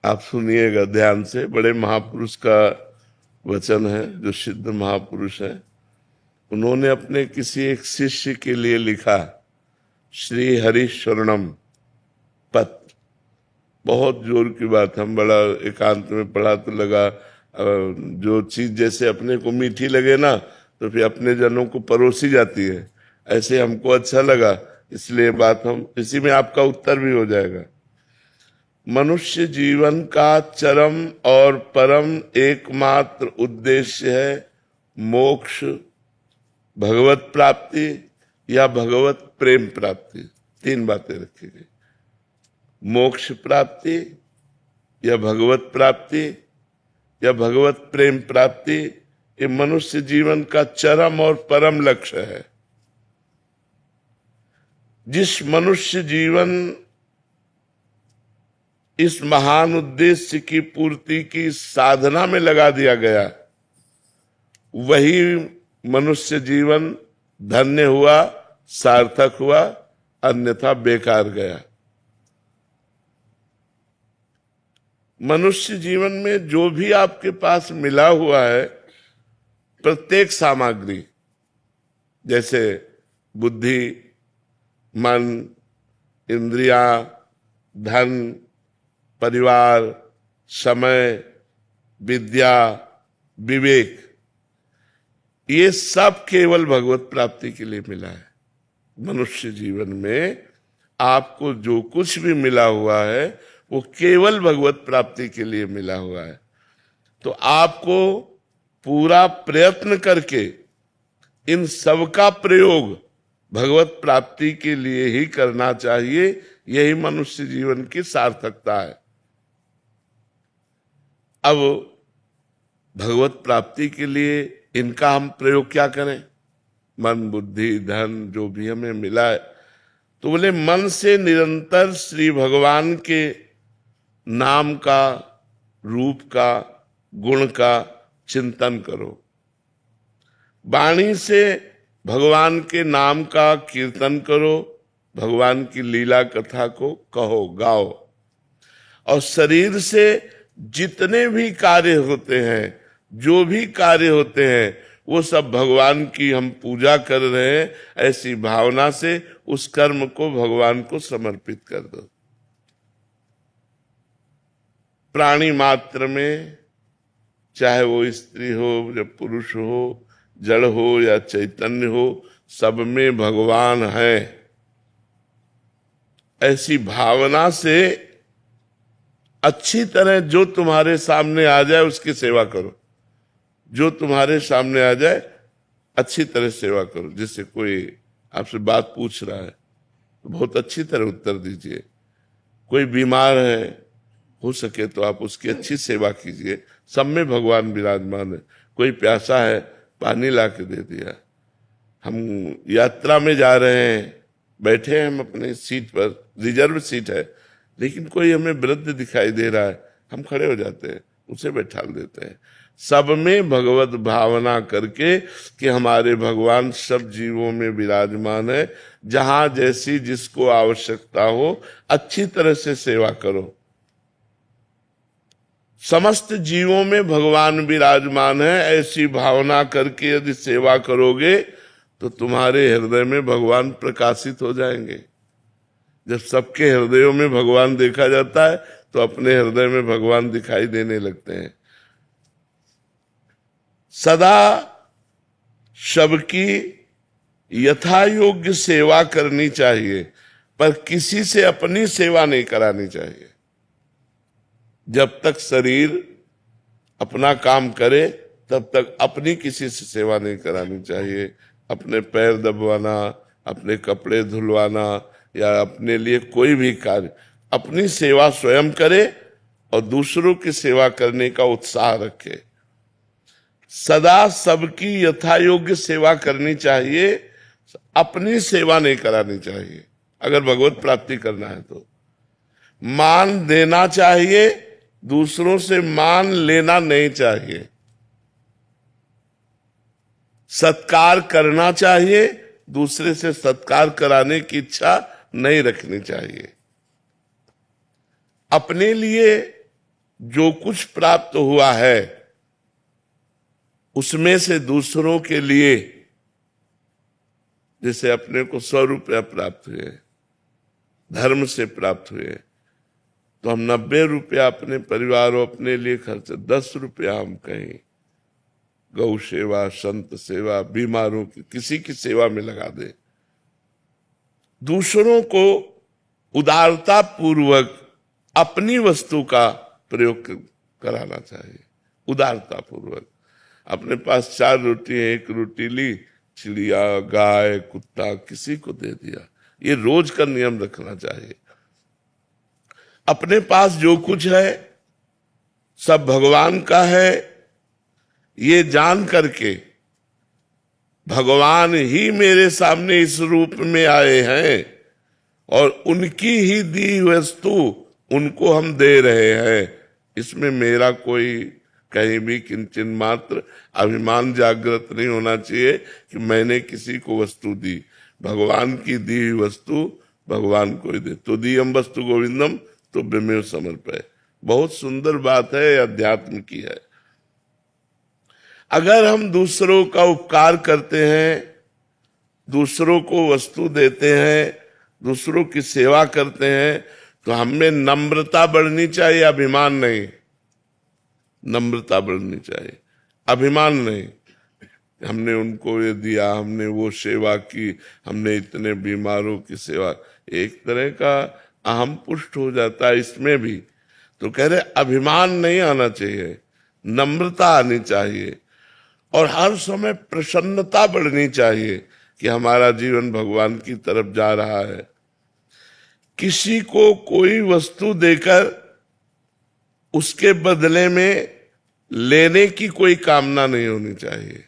आप सुनिएगा ध्यान से, बड़े महापुरुष का वचन है, जो सिद्ध महापुरुष है। उन्होंने अपने किसी एक शिष्य के लिए लिखा, श्री हरि शरणम पत। बहुत जोर की बात, हम बड़ा एकांत में पढ़ा तो लगा जो चीज जैसे अपने को मीठी लगे ना, तो फिर अपने जनों को परोसी जाती है। ऐसे हमको अच्छा लगा, इसलिए बात हम इसी में आपका उत्तर भी हो जाएगा। मनुष्य जीवन का चरम और परम एकमात्र उद्देश्य है मोक्ष, भगवत प्राप्ति या भगवत प्रेम प्राप्ति। तीन बातें रखी गई, मोक्ष प्राप्ति या भगवत प्राप्ति या भगवत प्रेम प्राप्ति। ये मनुष्य जीवन का चरम और परम लक्ष्य है। जिस मनुष्य जीवन इस महान उद्देश्य की पूर्ति की साधना में लगा दिया गया, वही मनुष्य जीवन धन्य हुआ, सार्थक हुआ, अन्यथा बेकार गया। मनुष्य जीवन में जो भी आपके पास मिला हुआ है, प्रत्येक सामग्री, जैसे बुद्धि, मन, इंद्रियां, धन, परिवार, समय, विद्या, विवेक, ये सब केवल भगवत प्राप्ति के लिए मिला है। मनुष्य जीवन में आपको जो कुछ भी मिला हुआ है वो केवल भगवत प्राप्ति के लिए मिला हुआ है। तो आपको पूरा प्रयत्न करके इन सब का प्रयोग भगवत प्राप्ति के लिए ही करना चाहिए। यही मनुष्य जीवन की सार्थकता है। अब भगवत प्राप्ति के लिए इनका हम प्रयोग क्या करें? मन, बुद्धि, धन जो भी हमें मिला है, तो बोले मन से निरंतर श्री भगवान के नाम का, रूप का, गुण का चिंतन करो। वाणी से भगवान के नाम का कीर्तन करो, भगवान की लीला कथा को कहो, गाओ। और शरीर से जितने भी कार्य होते हैं, जो भी कार्य होते हैं, वो सब भगवान की हम पूजा कर रहे हैं, ऐसी भावना से उस कर्म को भगवान को समर्पित कर दो। प्राणी मात्र में, चाहे वो स्त्री हो या पुरुष हो, जड़ हो या चैतन्य हो, सब में भगवान है। ऐसी भावना से अच्छी तरह जो तुम्हारे सामने आ जाए उसकी सेवा करो। जो तुम्हारे सामने आ जाए अच्छी तरह सेवा करो। जैसे कोई आपसे बात पूछ रहा है तो बहुत अच्छी तरह उत्तर दीजिए। कोई बीमार है, हो सके तो आप उसकी अच्छी सेवा कीजिए। सब में भगवान विराजमान है। कोई प्यासा है, पानी ला के दे दिया। हम यात्रा में जा रहे हैं, बैठे हैं हम अपने सीट पर, रिजर्व सीट है, लेकिन कोई हमें वृद्ध दिखाई दे रहा है, हम खड़े हो जाते हैं, उसे बैठा देते हैं। सब में भगवत भावना करके कि हमारे भगवान सब जीवों में विराजमान है। जहां जैसी जिसको आवश्यकता हो अच्छी तरह से सेवा करो। समस्त जीवों में भगवान विराजमान है, ऐसी भावना करके यदि सेवा करोगे तो तुम्हारे हृदय में भगवान प्रकाशित हो जाएंगे। जब सबके हृदयों में भगवान देखा जाता है तो अपने हृदय में भगवान दिखाई देने लगते हैं। सदा सबकी यथा योग्य सेवा करनी चाहिए, पर किसी से अपनी सेवा नहीं करानी चाहिए। जब तक शरीर अपना काम करे तब तक अपनी किसी से सेवा नहीं करानी चाहिए। अपने पैर दबवाना, अपने कपड़े धुलवाना या अपने लिए कोई भी कार्य, अपनी सेवा स्वयं करे और दूसरों की सेवा करने का उत्साह रखे। सदा सबकी यथा योग्य सेवा करनी चाहिए, अपनी सेवा नहीं करानी चाहिए। अगर भगवत प्राप्ति करना है तो मान देना चाहिए, दूसरों से मान लेना नहीं चाहिए। सत्कार करना चाहिए, दूसरे से सत्कार कराने की इच्छा नहीं रखनी चाहिए। अपने लिए जो कुछ प्राप्त हुआ है उसमें से दूसरों के लिए, जैसे अपने को 100 रुपया प्राप्त हुए, धर्म से प्राप्त हुए, तो हम 90 रुपया अपने परिवार और अपने लिए खर्च, 10 रुपया हम कहीं गौ सेवा, संत सेवा, बीमारों की किसी की सेवा में लगा दे। दूसरों को उदारता पूर्वक अपनी वस्तु का प्रयोग कराना चाहिए। उदारता पूर्वक अपने पास 4 रोटी है, 1 रोटी ली, चिड़िया, गाय, कुत्ता किसी को दे दिया, ये रोज का नियम रखना चाहिए। अपने पास जो कुछ है सब भगवान का है, ये जान करके भगवान ही मेरे सामने इस रूप में आए हैं और उनकी ही दी वस्तु उनको हम दे रहे हैं, इसमें मेरा कोई कहीं भी किंचन मात्र अभिमान जागृत नहीं होना चाहिए कि मैंने किसी को वस्तु दी। भगवान की दी हुई वस्तु भगवान को ही दे। तो दीयम वस्तु गोविंदम तो ब्रह्मेव समर्पय। बहुत सुंदर बात है, अध्यात्म की है। अगर हम दूसरों का उपकार करते हैं, दूसरों को वस्तु देते हैं, दूसरों की सेवा करते हैं, तो हमें नम्रता बढ़नी चाहिए, अभिमान नहीं। नम्रता बढ़नी चाहिए, अभिमान नहीं। हमने उनको ये दिया, हमने वो सेवा की, हमने इतने बीमारों की सेवा, एक तरह का अहम पुष्ट हो जाता है इसमें भी। तो कह रहे अभिमान नहीं आना चाहिए, नम्रता आनी चाहिए और हर समय प्रसन्नता बढ़नी चाहिए कि हमारा जीवन भगवान की तरफ जा रहा है। किसी को कोई वस्तु देकर उसके बदले में लेने की कोई कामना नहीं होनी चाहिए,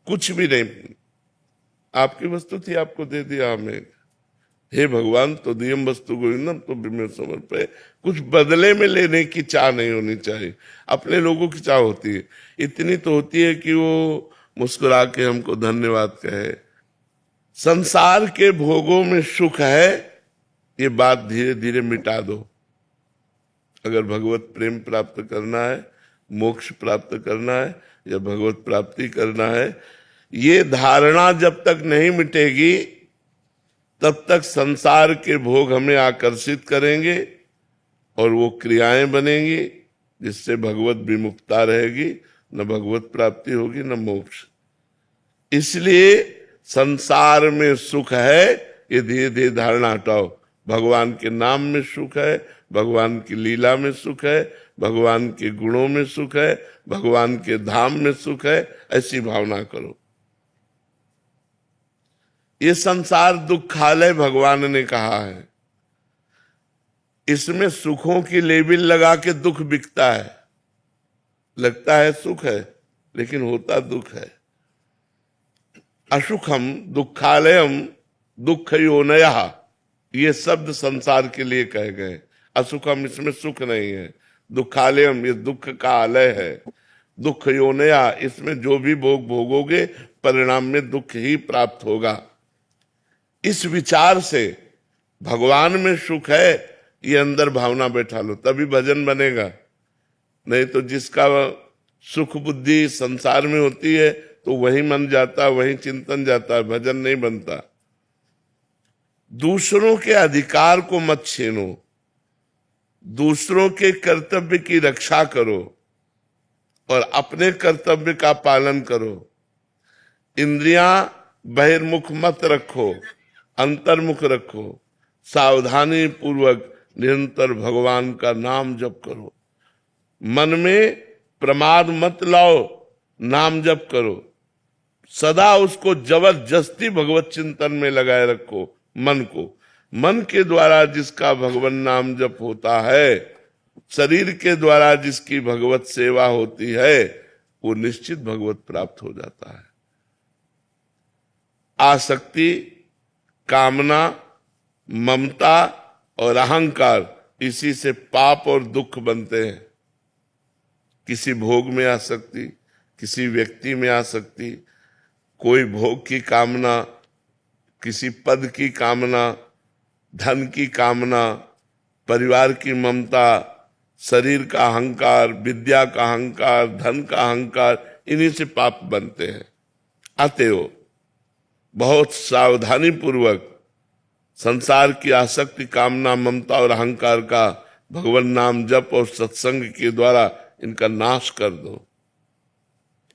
कुछ भी नहीं। आपकी वस्तु थी, आपको दे दिया हमें, हे भगवान तो दियम वस्तु गोविंदम तो ब्रह्मेव समर्पय। कुछ बदले में लेने की चाह नहीं होनी चाहिए। अपने लोगों की चाह होती है, इतनी तो होती है कि वो मुस्कुरा के हमको धन्यवाद कहे। संसार के भोगों में सुख है, ये बात धीरे धीरे मिटा दो। अगर भगवत प्रेम प्राप्त करना है, मोक्ष प्राप्त करना है या भगवत प्राप्ति करना है, ये धारणा जब तक नहीं मिटेगी तब तक संसार के भोग हमें आकर्षित करेंगे और वो क्रियाएं बनेंगी जिससे भगवत विमुक्ता रहेगी, न भगवत प्राप्ति होगी न मोक्ष। इसलिए संसार में सुख है, ये धीरे धीरे धारणा हटाओ। भगवान के नाम में सुख है, भगवान की लीला में सुख है, भगवान के गुणों में सुख है, भगवान के धाम में सुख है, ऐसी भावना करो। ये संसार दुखालय भगवान ने कहा है, इसमें सुखों की लेबिल लगा के दुख बिकता है। लगता है सुख है लेकिन होता दुख है। असुखम दुखालयम दुख योनयः, ये शब्द संसार के लिए कहे गए। असुखम, इसमें सुख नहीं है। दुखालयम, ये दुख का आलय है। दुख योनया, इसमें जो भी भोग भोगोगे परिणाम में दुख ही प्राप्त होगा। इस विचार से भगवान में सुख है, ये अंदर भावना बैठा लो, तभी भजन बनेगा। नहीं तो जिसका सुख बुद्धि संसार में होती है तो वही मन जाता, वही चिंतन जाता, भजन नहीं बनता। दूसरों के अधिकार को मत छीनो, दूसरों के कर्तव्य की रक्षा करो और अपने कर्तव्य का पालन करो। इंद्रियां बहिर्मुख मत रखो, अंतर्मुख रखो। सावधानी पूर्वक निरंतर भगवान का नाम जप करो। मन में प्रमाद मत लाओ, नाम जप करो। सदा उसको जबरदस्ती भगवत चिंतन में लगाए रखो मन को। मन के द्वारा जिसका भगवान नाम जप होता है, शरीर के द्वारा जिसकी भगवत सेवा होती है, वो निश्चित भगवत प्राप्त हो जाता है। आसक्ति, कामना, ममता और अहंकार, इसी से पाप और दुख बनते हैं। किसी भोग में आसक्ति, किसी व्यक्ति में आसक्ति, कोई भोग की कामना, किसी पद की कामना, धन की कामना, परिवार की ममता, शरीर का अहंकार, विद्या का अहंकार, धन का अहंकार, इन्हीं से पाप बनते हैं। अतएव बहुत सावधानी पूर्वक संसार की आसक्ति, कामना, ममता और अहंकार का भगवान नाम जप और सत्संग के द्वारा इनका नाश कर दो।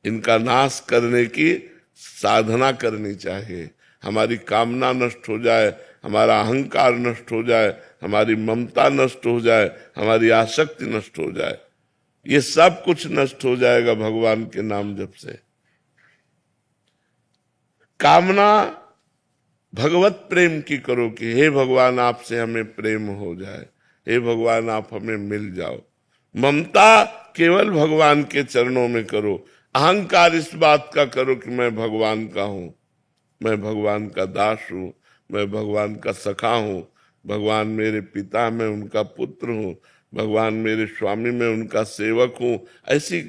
इनका नाश करने की साधना करनी चाहिए। हमारी कामना नष्ट हो जाए, हमारा अहंकार नष्ट हो जाए, हमारी ममता नष्ट हो जाए, हमारी आसक्ति नष्ट हो जाए, ये सब कुछ नष्ट हो जाएगा भगवान के नाम जप से। कामना भगवत प्रेम की करो कि हे भगवान आपसे हमें प्रेम हो जाए, हे भगवान आप हमें मिल जाओ। ममता केवल भगवान के चरणों में करो। अहंकार इस बात का करो कि मैं भगवान का हूं, मैं भगवान का दास हूं, मैं भगवान का सखा हूं, भगवान मेरे पिता, मैं उनका पुत्र हूं, भगवान मेरे स्वामी, मैं उनका सेवक हूं। ऐसी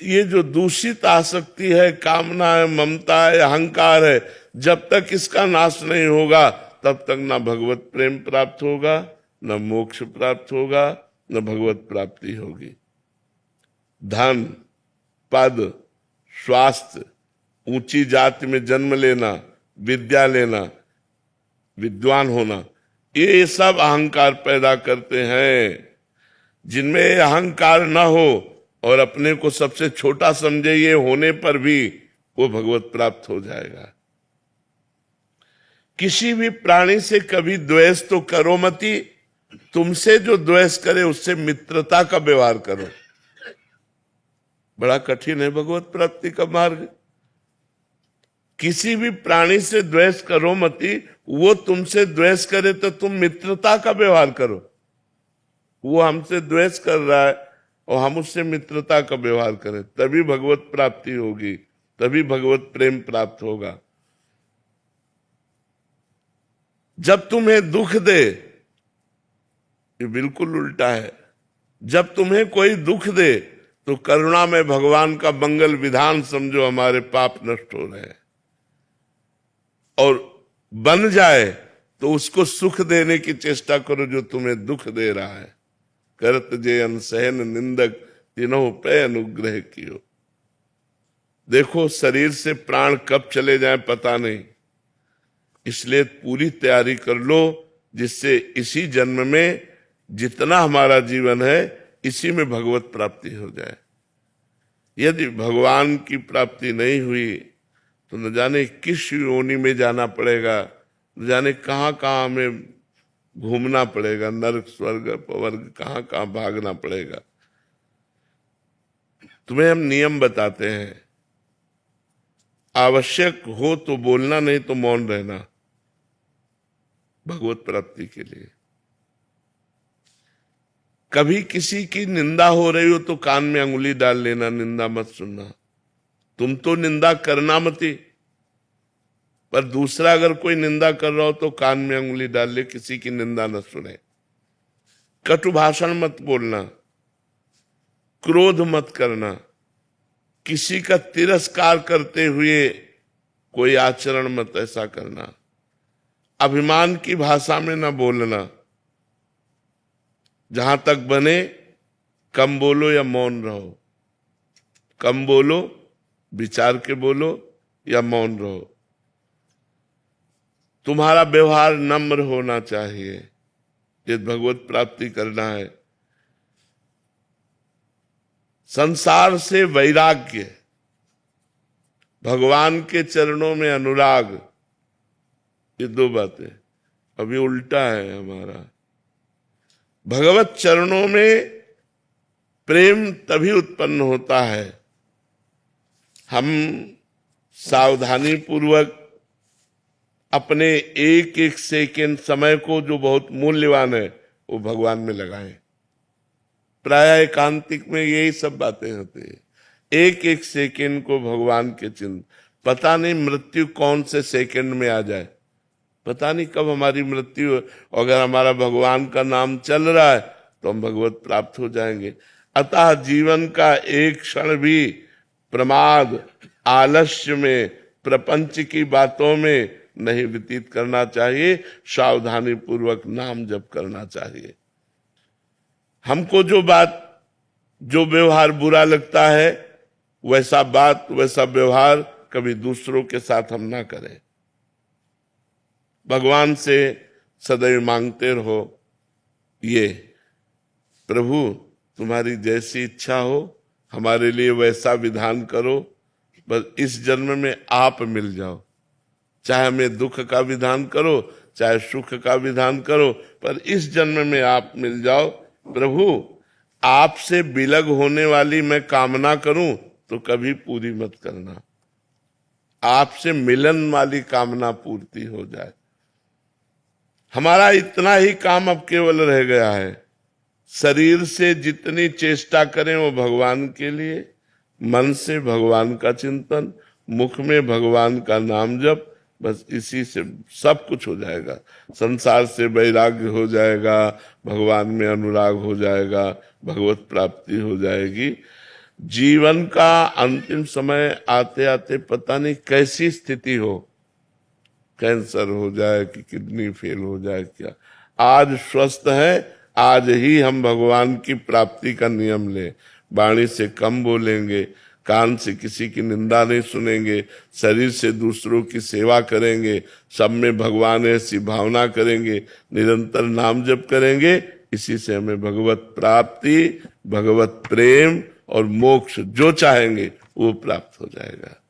ये जो दूषित आसक्ति है, कामना है, ममता है, अहंकार है, जब तक इसका नाश नहीं होगा तब तक ना भगवत प्रेम प्राप्त होगा, न मोक्ष प्राप्त होगा, न भगवत प्राप्ति होगी। धन, पद, स्वास्थ्य, ऊंची जाति में जन्म लेना, विद्या लेना, विद्वान होना, ये सब अहंकार पैदा करते हैं। जिनमें अहंकार न हो और अपने को सबसे छोटा समझे, ये होने पर भी वो भगवत प्राप्त हो जाएगा। किसी भी प्राणी से कभी द्वेष तो करो मती, तुमसे जो द्वेष करे उससे मित्रता का व्यवहार करो। बड़ा कठिन है भगवत प्राप्ति का मार्ग। किसी भी प्राणी से द्वेष करो मती, वो तुमसे द्वेष करे तो तुम मित्रता का व्यवहार करो। वो हमसे द्वेष कर रहा है और हम उससे मित्रता का व्यवहार करें, तभी भगवत प्राप्ति होगी, तभी भगवत प्रेम प्राप्त होगा। जब तुम्हें दुख दे, ये बिल्कुल उल्टा है। जब तुम्हें कोई दुख दे तो करुणा में भगवान का मंगल विधान समझो, हमारे पाप नष्ट हो रहे हैं। और बन जाए तो उसको सुख देने की चेष्टा करो जो तुम्हें दुख दे रहा है। करत जे अनसहन निंदक तीनों पे अनुग्रह कियो। देखो शरीर से प्राण कब चले जाए पता नहीं, इसलिए पूरी तैयारी कर लो जिससे इसी जन्म में जितना हमारा जीवन है इसी में भगवत प्राप्ति हो जाए। यदि भगवान की प्राप्ति नहीं हुई तो न जाने किस योनि में जाना पड़ेगा, न जाने कहाँ कहाँ हमें घूमना पड़ेगा, नरक स्वर्ग अपवर्ग कहाँ कहाँ भागना पड़ेगा। तुम्हें हम नियम बताते हैं, आवश्यक हो तो बोलना, नहीं तो मौन रहना भगवत प्राप्ति के लिए। कभी किसी की निंदा हो रही हो तो कान में अंगुली डाल लेना, निंदा मत सुनना। तुम तो निंदा करना मती, पर दूसरा अगर कोई निंदा कर रहा हो तो कान में अंगुली डाल ले, किसी की निंदा न सुने। कटु भाषण मत बोलना, क्रोध मत करना, किसी का तिरस्कार करते हुए कोई आचरण मत ऐसा करना, अभिमान की भाषा में न बोलना। जहां तक बने कम बोलो या मौन रहो, कम बोलो, विचार के बोलो या मौन रहो। तुम्हारा व्यवहार नम्र होना चाहिए, ये भगवत प्राप्ति करना है। संसार से वैराग्य, भगवान के चरणों में अनुराग, ये दो बातें अभी उल्टा है हमारा। भगवत चरणों में प्रेम तभी उत्पन्न होता है हम सावधानी पूर्वक अपने एक एक सेकेंड समय को, जो बहुत मूल्यवान है, वो भगवान में लगाएं। प्राय एकांतिक में यही सब बातें होती है। एक एक सेकेंड को भगवान के चिंतन। पता नहीं मृत्यु कौन से सेकेंड में आ जाए, पता नहीं कब हमारी मृत्यु। अगर हमारा भगवान का नाम चल रहा है तो हम भगवत प्राप्त हो जाएंगे। अतः जीवन का एक क्षण भी प्रमाद, आलस्य में, प्रपंच की बातों में नहीं व्यतीत करना चाहिए। सावधानी पूर्वक नाम जप करना चाहिए। हमको जो व्यवहार बुरा लगता है, वैसा बात वैसा व्यवहार कभी दूसरों के साथ हम ना करें। भगवान से सदैव मांगते रहो, ये प्रभु तुम्हारी जैसी इच्छा हो, हमारे लिए वैसा विधान करो, बस इस जन्म में आप मिल जाओ। चाहे हमें दुख का विधान करो, चाहे सुख का विधान करो, पर इस जन्म में आप मिल जाओ। प्रभु आपसे विलग होने वाली मैं कामना करूं तो कभी पूरी मत करना, आपसे मिलन वाली कामना पूर्ति हो जाए। हमारा इतना ही काम अब केवल रह गया है, शरीर से जितनी चेष्टा करें वो भगवान के लिए, मन से भगवान का चिंतन, मुख में भगवान का नाम जप, बस इसी से सब कुछ हो जाएगा। संसार से वैराग्य हो जाएगा, भगवान में अनुराग हो जाएगा, भगवत प्राप्ति हो जाएगी। जीवन का अंतिम समय आते आते पता नहीं कैसी स्थिति हो, कैंसर हो जाए कि किडनी फेल हो जाए, क्या आज स्वस्थ है, आज ही हम भगवान की प्राप्ति का नियम लें। वाणी से कम बोलेंगे, कान से किसी की निंदा नहीं सुनेंगे, शरीर से दूसरों की सेवा करेंगे, सब में भगवान ऐसी भावना करेंगे, निरंतर नाम जप करेंगे। इसी से हमें भगवत प्राप्ति, भगवत प्रेम और मोक्ष जो चाहेंगे वो प्राप्त हो जाएगा।